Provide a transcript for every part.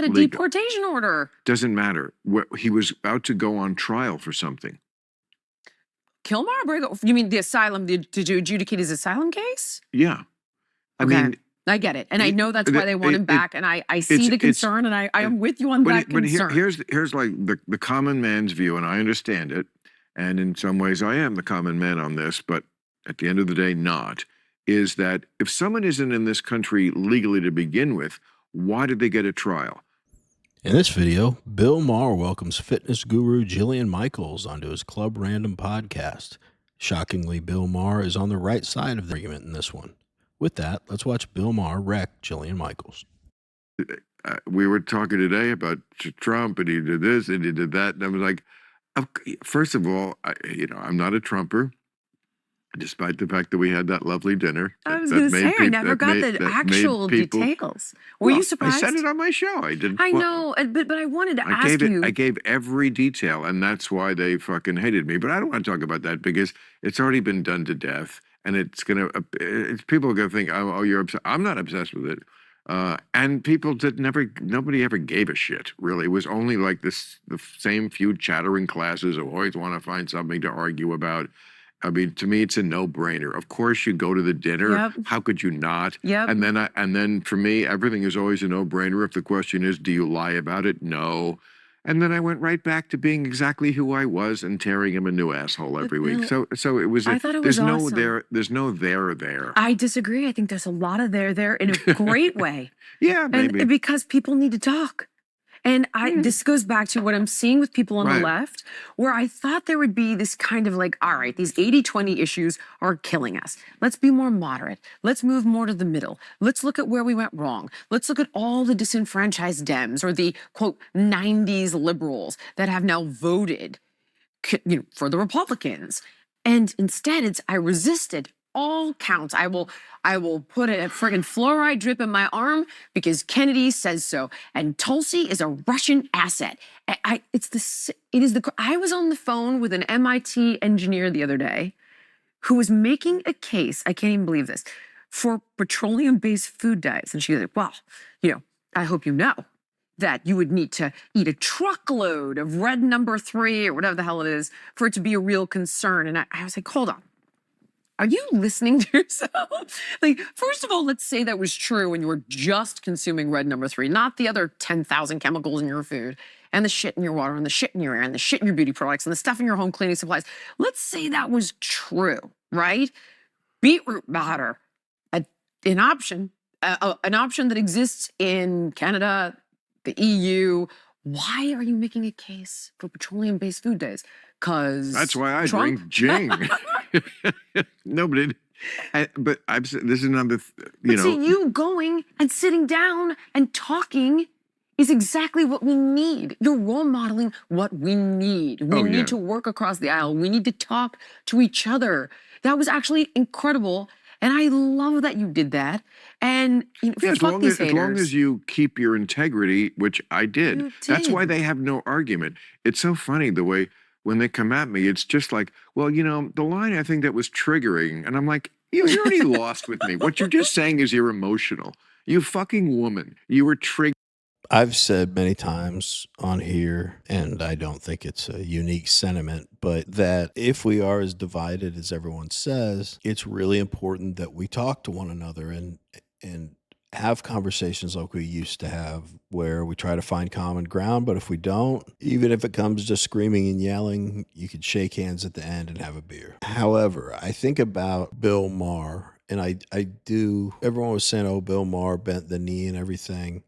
A deportation order. Doesn't matter. He was about to go on trial for something. Kill Maher? You mean the asylum, to adjudicate his asylum case? Yeah. I mean, I get it. And I know that's why they want him back. And I see the concern, and I am with you on that concern. But here's like the common man's view, and I understand it. And in some ways I am the common man on this, but at the end of the day, not, is that if someone isn't in this country legally to begin with, why did they get a trial? In this video, Bill Maher welcomes fitness guru Jillian Michaels onto his Club Random podcast. Shockingly, Bill Maher is on the right side of the argument in this one. With that, let's watch Bill Maher wreck Jillian Michaels. We were talking today about Trump, and he did this and he did that, and I was like, first of all, I'm not a Trumper, despite the fact that we had that lovely dinner. I was going to say, I never got the actual details. Were you surprised? I said it on my show. I didn't. I know, but I wanted to ask you. I gave every detail, and that's why they fucking hated me. But I don't want to talk about that because it's already been done to death, and people are gonna think, oh, you're obsessed. I'm not obsessed with it. And people nobody ever gave a shit, really. It was only like the same few chattering classes who always want to find something to argue about. I mean, to me, it's a no-brainer. Of course, you go to the dinner. Yep. How could you not? Yep. And then for me, everything is always a no-brainer. If the question is, do you lie about it? No. And then I went right back to being exactly who I was and tearing him a new asshole every week. So it was. I thought it was awesome. There's no there. I disagree. I think there's a lot of there in a great way. Yeah, maybe. And because people need to talk. And this goes back to what I'm seeing with people on the left, where I thought there would be this kind of like, all right, these 80-20 issues are killing us. Let's be more moderate. Let's move more to the middle. Let's look at where we went wrong. Let's look at all the disenfranchised Dems or the, quote, 90s liberals that have now voted for the Republicans. And instead, I resisted all counts. I will put a friggin' fluoride drip in my arm because Kennedy says so. And Tulsi is a Russian asset. I was on the phone with an MIT engineer the other day who was making a case, I can't even believe this, for petroleum-based food dyes. And she was like, well, I hope you know that you would need to eat a truckload of red number 3 or whatever the hell it is for it to be a real concern. And I was like, hold on. Are you listening to yourself? Like, first of all, let's say that was true when you were just consuming red number 3, not the other 10,000 chemicals in your food and the shit in your water and the shit in your air and the shit in your beauty products and the stuff in your home cleaning supplies. Let's say that was true, right? Beetroot batter, an option that exists in Canada, the EU. Why are you making a case for petroleum-based food days? Because that's why I Trump? drink gin. Nobody. But this is another. See, you going and sitting down and talking is exactly what we need. You're role modeling what we need. We need to work across the aisle. We need to talk to each other. That was actually incredible. And I love that you did that. And as long as you keep your integrity, which I did. That's why they have no argument. It's so funny the way when they come at me, it's just like, well, the line I think that was triggering, and I'm like, you're already lost with me. What you're just saying is you're emotional. You fucking woman. You were triggered. I've said many times on here, and I don't think it's a unique sentiment, but that if we are as divided as everyone says, it's really important that we talk to one another and have conversations like we used to have, where we try to find common ground. But if we don't, even if it comes to screaming and yelling, you could shake hands at the end and have a beer. However, I think about Bill Maher, and I do. Everyone was saying, oh, Bill Maher bent the knee and everything.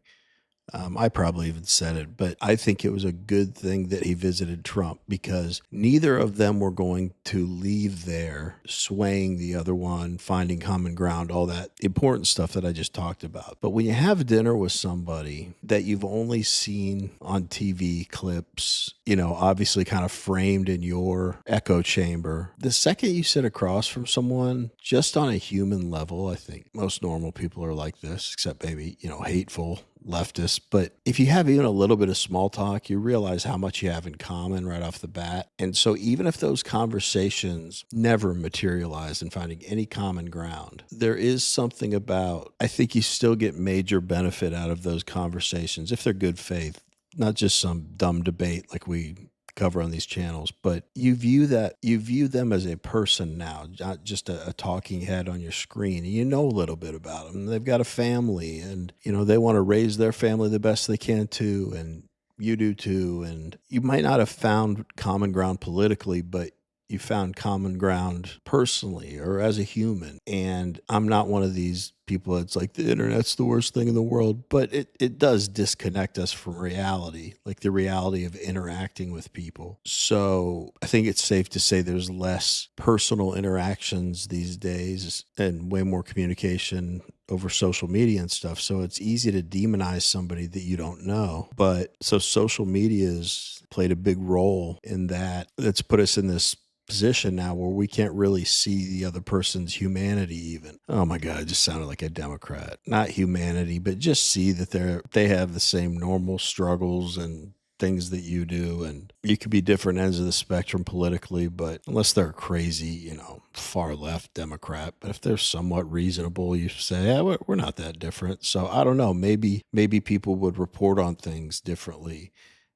I probably even said it, but I think it was a good thing that he visited Trump, because neither of them were going to leave there swaying the other one, finding common ground, all that important stuff that I just talked about. But when you have dinner with somebody that you've only seen on TV clips, obviously kind of framed in your echo chamber, the second you sit across from someone, just on a human level, I think most normal people are like this, except maybe, hateful leftists, but if you have even a little bit of small talk, you realize how much you have in common right off the bat. And so even if those conversations never materialize in finding any common ground, there is something about, I think you still get major benefit out of those conversations if they're good faith, not just some dumb debate like we cover on these channels, but you view them as a person now, not just a talking head on your screen. And you know a little bit about them. They've got a family, and they want to raise their family the best they can too, and you do too. And you might not have found common ground politically, but you found common ground personally or as a human. And I'm not one of these people that's like, the internet's the worst thing in the world, but it does disconnect us from reality, like the reality of interacting with people. So I think it's safe to say there's less personal interactions these days and way more communication over social media and stuff. So it's easy to demonize somebody that you don't know. But so social media has played a big role in that. That's put us in this position now where we can't really see the other person's humanity even. Oh my God, I just sounded like a Democrat. Not humanity, but just see that they have the same normal struggles and things that you do. And you could be different ends of the spectrum politically, but unless they're crazy, far left Democrat, but if they're somewhat reasonable, you say, yeah, we're not that different. So I don't know, maybe people would report on things differently.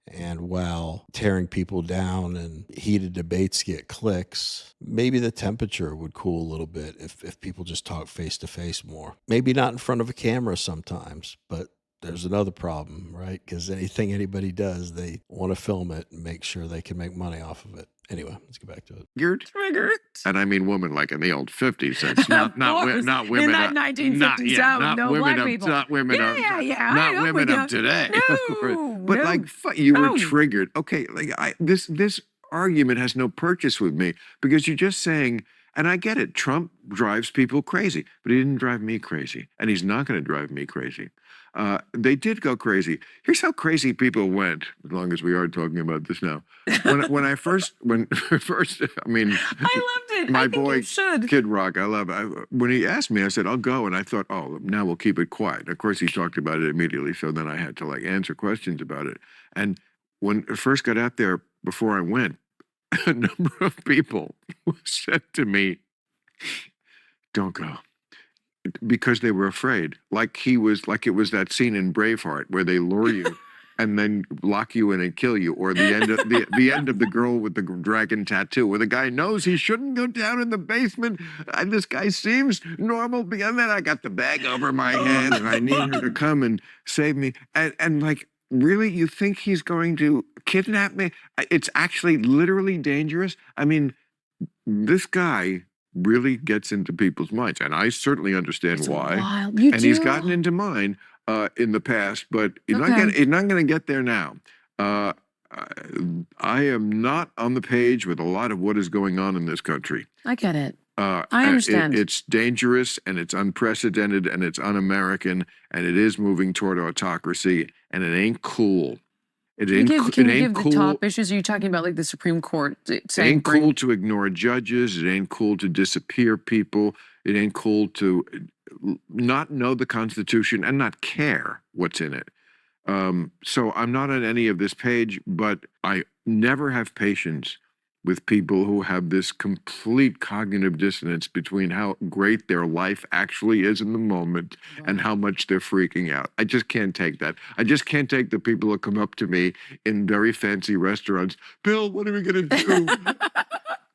And while tearing people down and heated debates get clicks, maybe the temperature would cool a little bit if people just talk face to face more. Maybe not in front of a camera sometimes, but there's another problem, right? Because anything anybody does, they want to film it and make sure they can make money off of it. Anyway, let's get back to it. Triggered. And I mean woman like in the old 50s sense. Not women. In that 1950s. Not women black of, people. Not women of, yeah. not women of today. But like, you were triggered. Okay, like this argument has no purchase with me because you're just saying, and I get it, Trump drives people crazy, but he didn't drive me crazy. And he's not going to drive me crazy. They did go crazy. Here's how crazy people went, as long as we are talking about this now. When first, I mean, I loved it. My I think boy, you should. Kid Rock, I love it. When he asked me, I said, I'll go. And I thought, oh, now we'll keep it quiet. Of course, he talked about it immediately. So then I had to answer questions about it. And when I first got out there, before I went, a number of people said to me, don't go. Because they were afraid, like it was that scene in Braveheart where they lure you and then lock you in and kill you, or the end of the end of The Girl with the Dragon Tattoo, where the guy knows he shouldn't go down in the basement, and this guy seems normal, and then I got the bag over my head and I need her to come and save me, and like, really, you think he's going to kidnap me? It's actually literally dangerous. I mean, this guy really gets into people's minds, and I certainly understand why. Wild. He's gotten into mine in the past, but he's not going to get there now. I am not on the page with a lot of what is going on in this country. I get it. I understand. It's dangerous, and it's unprecedented, and it's un-American, and it is moving toward autocracy, and it ain't cool. Can you give the top issues? Are you talking about like the Supreme Court saying? It ain't cool to ignore judges. It ain't cool to disappear people. It ain't cool to not know the Constitution and not care what's in it. So I'm not on any of this page, but I never have patience with people who have this complete cognitive dissonance between how great their life actually is in the moment and how much they're freaking out. I just can't take that. I just can't take the people who come up to me in very fancy restaurants. Bill, what are we going to do?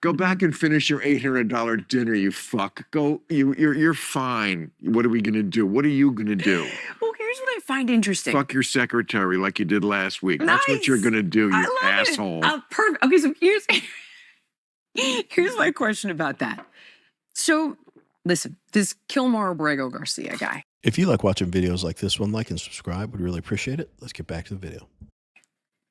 Go back and finish your $800 dinner, you fuck. Go, you're fine. What are we going to do? What are you going to do? Well, here's what I find interesting. Fuck your secretary like you did last week. Nice. That's what you're going to do, you asshole. Perfect. Okay, so here's my question about that. So, listen, this Kilmar Abrego Garcia guy. If you like watching videos like this one, like and subscribe. We'd really appreciate it. Let's get back to the video.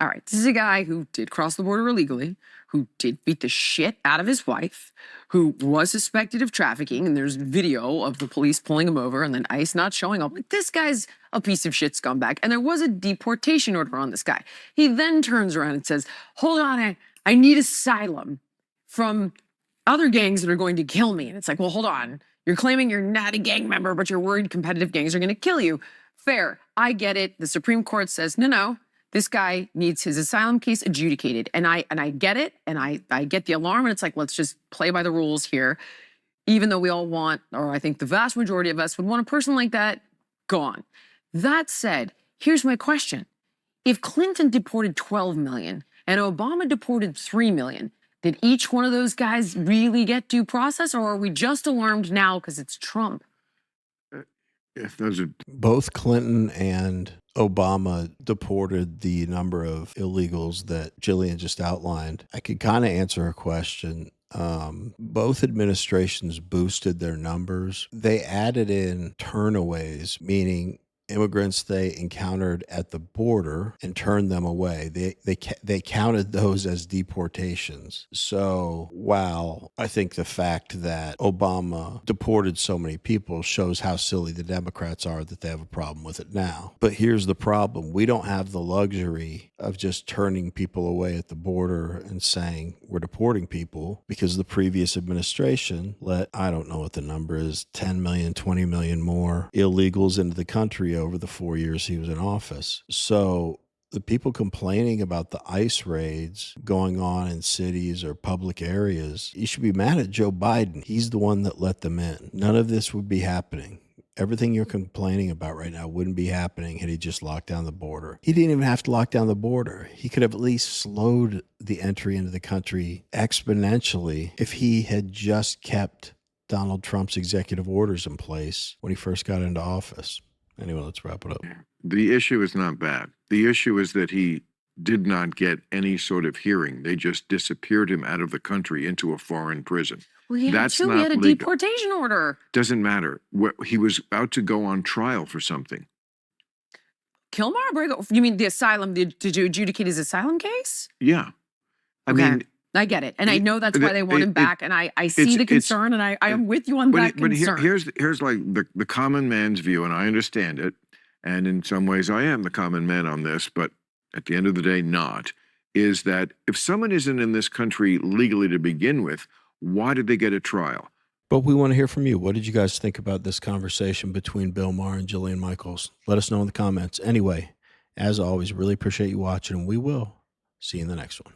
All right, this is a guy who did cross the border illegally, who did beat the shit out of his wife, who was suspected of trafficking, and there's video of the police pulling him over and then ICE not showing up. Like, this guy's a piece of shit scumbag, and there was a deportation order on this guy. He then turns around and says, hold on, I need asylum from other gangs that are going to kill me. And it's like, well, hold on. You're claiming you're not a gang member, but you're worried competitive gangs are going to kill you. fair. I get it. The Supreme Court says, no, this guy needs his asylum case adjudicated. And I get it. And I get the alarm. And it's like, let's just play by the rules here. Even though we all want, or I think the vast majority of us would want a person like that gone. That said, here's my question. If Clinton deported 12 million and Obama deported 3 million, did each one of those guys really get due process, or are we just alarmed now because it's Trump? If those are both Clinton and Obama deported the number of illegals that Jillian just outlined, I could kind of answer her question. Both administrations boosted their numbers. They added in turnaways, meaning immigrants they encountered at the border and turned them away. They counted those as deportations. So while I think the fact that Obama deported so many people shows how silly the Democrats are that they have a problem with it now. But here's the problem. We don't have the luxury of just turning people away at the border and saying we're deporting people, because the previous administration let, I don't know what the number is, 10 million, 20 million more illegals into the country over the 4 years he was in office. So the people complaining about the ICE raids going on in cities or public areas, you should be mad at Joe Biden. He's the one that let them in. None of this would be happening. Everything you're complaining about right now wouldn't be happening had he just locked down the border. He didn't even have to lock down the border. He could have at least slowed the entry into the country exponentially if he had just kept Donald Trump's executive orders in place when he first got into office. Anyway, let's wrap it up. The issue is not that. The issue is that he did not get any sort of hearing. They just disappeared him out of the country into a foreign prison. Well, he That's had, not he had a legal. deportation order. Doesn't matter. He was about to go on trial for something. Kilmar, you mean the asylum? Did you adjudicate his asylum case? Yeah. I Okay. mean, I get it. And I know that's why they want him back. And I see the concern, and I am with you on that concern. But here's like the common man's view, and I understand it. And in some ways I am the common man on this, but at the end of the day, not, is that if someone isn't in this country legally to begin with, why did they get a trial? But we want to hear from you. What did you guys think about this conversation between Bill Maher and Jillian Michaels? Let us know in the comments. Anyway, as always, really appreciate you watching, and we will see you in the next one.